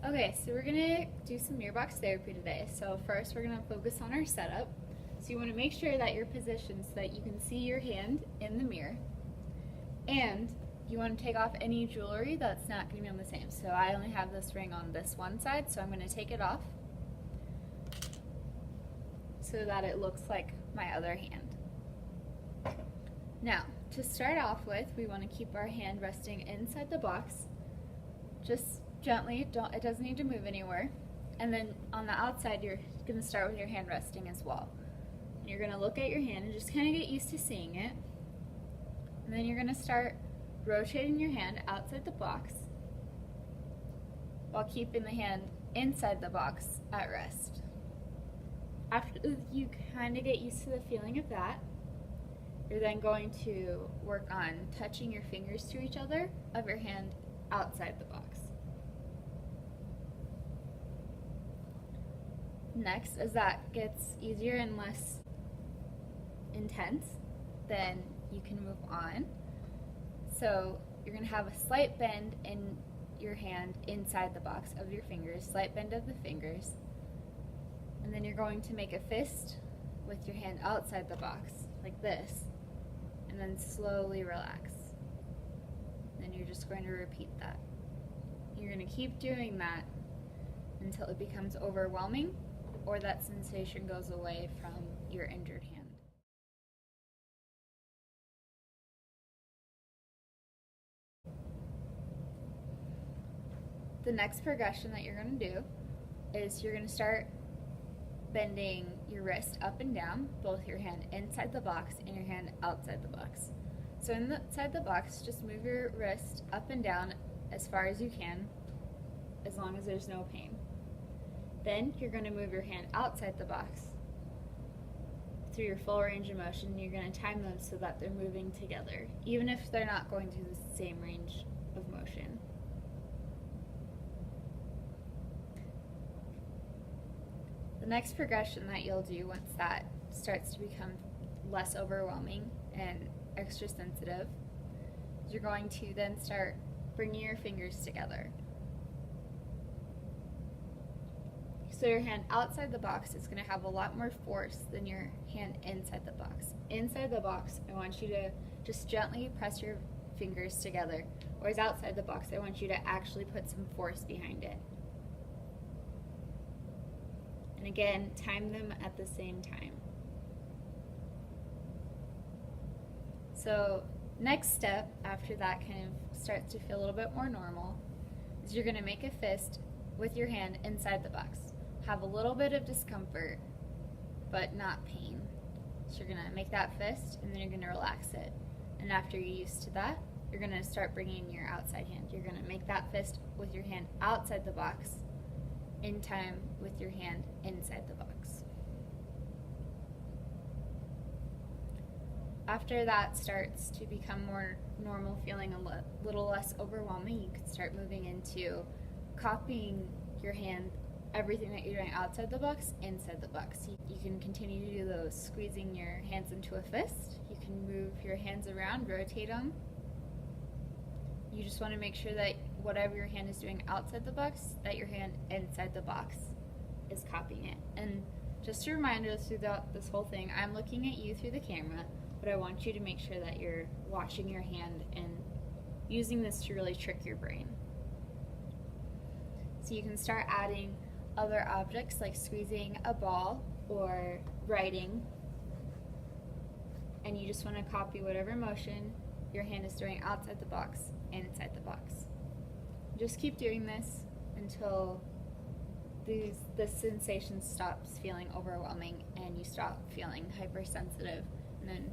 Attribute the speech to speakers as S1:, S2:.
S1: Okay, so we're gonna do some mirror box therapy today. So first we're gonna focus on our setup. So you wanna make sure that you're positioned so that you can see your hand in the mirror. And you wanna take off any jewelry that's not gonna be on the same. So I only have this ring on this one side, so I'm gonna take it off so that it looks like my other hand. Now, to start off with, we wanna keep our hand resting inside the box. Just gently, it doesn't need to move anywhere. And then on the outside, you're gonna start with your hand resting as well. And you're gonna look at your hand and just kind of get used to seeing it. And then you're gonna start rotating your hand outside the box while keeping the hand inside the box at rest. After you kind of get used to the feeling of that, you're then going to work on touching your fingers to each other of your hand outside the box. Next, as that gets easier and less intense, then you can move on. So you're going to have a slight bend in your hand inside the box of your fingers, slight bend of the fingers. And then you're going to make a fist with your hand outside the box, like this, and then slowly relax. Then you're just going to repeat that. You're going to keep doing that until it becomes overwhelming or that sensation goes away from your injured hand. The next progression that you're going to do is you're going to start bending your wrist up and down, both your hand inside the box and your hand outside the box. So inside the box, just move your wrist up and down as far as you can, as long as there's no pain. Then you're going to move your hand outside the box through your full range of motion. You're going to time them so that they're moving together, even if they're not going through the same range of motion. The next progression that you'll do once that starts to become less overwhelming and extra sensitive, you're going to then start bringing your fingers together. So your hand outside the box is going to have a lot more force than your hand inside the box. Inside the box, I want you to just gently press your fingers together, whereas outside the box, I want you to actually put some force behind it. And again, time them at the same time. So next step, after that kind of starts to feel a little bit more normal, is you're going to make a fist with your hand inside the box. Have a little bit of discomfort, but not pain. So you're going to make that fist, and then you're going to relax it. And after you're used to that, you're going to start bringing your outside hand. You're going to make that fist with your hand outside the box, in time with your hand inside the box. After that starts to become more normal, feeling a little less overwhelming, you can start moving into copying your hand, everything that you're doing outside the box, inside the box. You can continue to do those, squeezing your hands into a fist. You can move your hands around, rotate them. You just want to make sure that whatever your hand is doing outside the box, that your hand inside the box is copying it. And just a reminder throughout this whole thing, I'm looking at you through the camera, but I want you to make sure that you're watching your hand and using this to really trick your brain. So you can start adding other objects like squeezing a ball or writing, and you just want to copy whatever motion your hand is doing outside the box and inside the box. Just keep doing this until the sensation stops feeling overwhelming and you stop feeling hypersensitive, and then